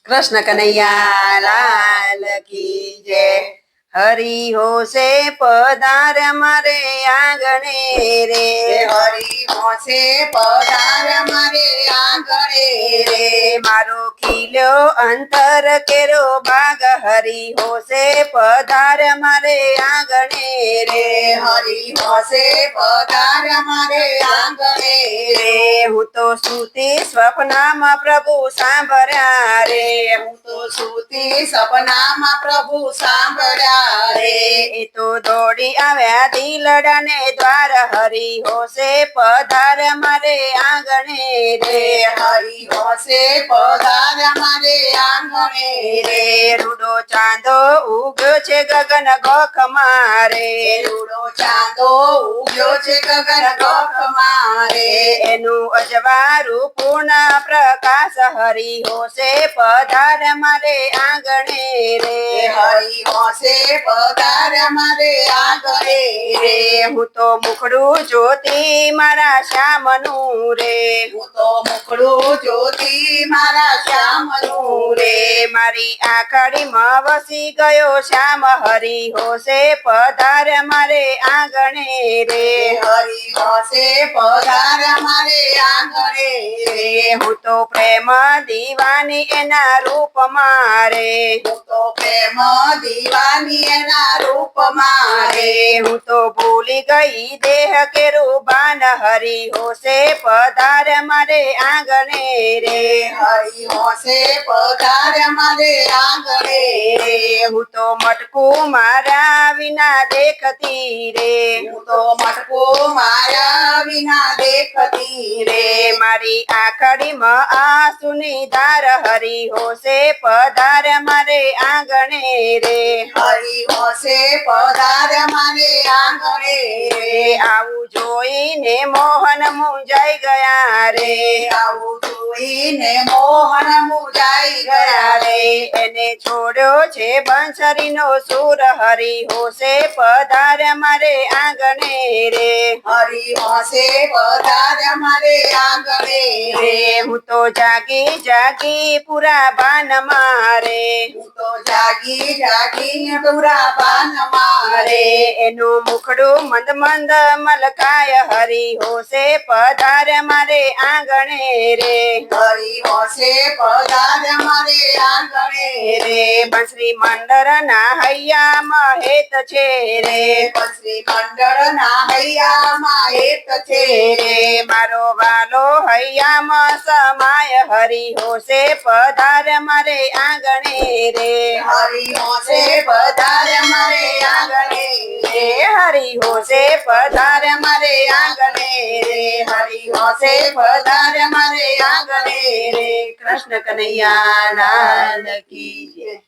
कृष्ण कन्हैया लाल की जय। हरि हो से पधार मारे आंगणे रे। हरि हो से पधार मारे आंगणे रे। मारो खिल्यो अंतर केरो बाग हरि हो से पधार मारे आंगणे रे। हरि हो से पधार मारे आंगणे रे। हूँ तो सूती स्वप्नाમાં પ્રભુ સાંભળ્યા રે। હું તો સુતી સપનામાં પ્રભુ સાંભળ્યા રે। એ તો દોડી આવ્યા દિલડાને દ્વાર હરિ હોશે પધાર મારે આંગણે રે। હરિ હોશે પધાર મારે આંગણે રે। રૂડો ચાંદો ઉગ્યો છે ગગન ગોખ મારે। રૂડો ચાંદો ઉગ્યો છે ગગન ગોખ મારે। એનું અજવાળું પૂર્ણ પ્રકાશ હરિ હોશે પધાર મારે આંગણે રે। હરિ હોશે પધાર મારે આંગણે રે। હું તો મુખડું જોતી મારા શ્યામનું રે। હું તો મુખડું જોતી મારા શ્યામનું રે। મારી આંખડીમાં વસી ગયો શ્યામ હરિ હોશે પધાર મારે આંગણે રે। હરિ હોશે પધાર મારે આંગણે રે। હું તો પ્રેમ દીવાની એના રૂપ મારે। હું તો પ્રેમ દીવાની એના રૂપ મારે। હું તો ભૂલી ગઈ દેહ કેરું બાન હરિ હોશે પધાર મારે આંગણે રે। હરિ હોશે પધાર મારે આંગણે રે। હું તો મટકું મારા વિના દેખતી રે। હું તો મટકો મારા વિના દેખતી રે। મારી આંખડીમાં આંસુની ધાર હરિ હોશે પધાર મારે આંગણે રે। હરિ હોશે પધાર મારે આંગણે રે। આવું જોઈને મોહન મુંજાઈ ગયા રે। આવું જોઈને મોહન મુંજાઈ ગયા રે। એને છોડ્યો છે બંસરીનો સૂર હરિ હોશે પધાર મારે આંગણે રે। હરિ હોશે પધાર મારે આંગણે રે। હું તો જાગી જાગી પૂરા બાન મારે। હું તો જાગી જાગી પૂરા પાન મારે। એનું મુખડું મંદ મંદ મલકાય હરિ હોશે પધાર મારે આંગણે રે। હરિ હોશે પધાર મારે આંગણે રે। બંસરી મંડળ ના હૈયામાં હેત છે રે। શ્રી મંડળ ના હૈયામાં એક છે રે। મારો વાલો હૈયામાં સમાય હરિ હોશે પધાર મારે આંગણે રે। હરિ હોશે પધાર મારે આંગણે રે। હરિ હોશે પધાર મારે આંગણે રે। હરિ હોશે પધાર મારે આંગણે રે। કૃષ્ણ કનૈયા લાલ કી જય।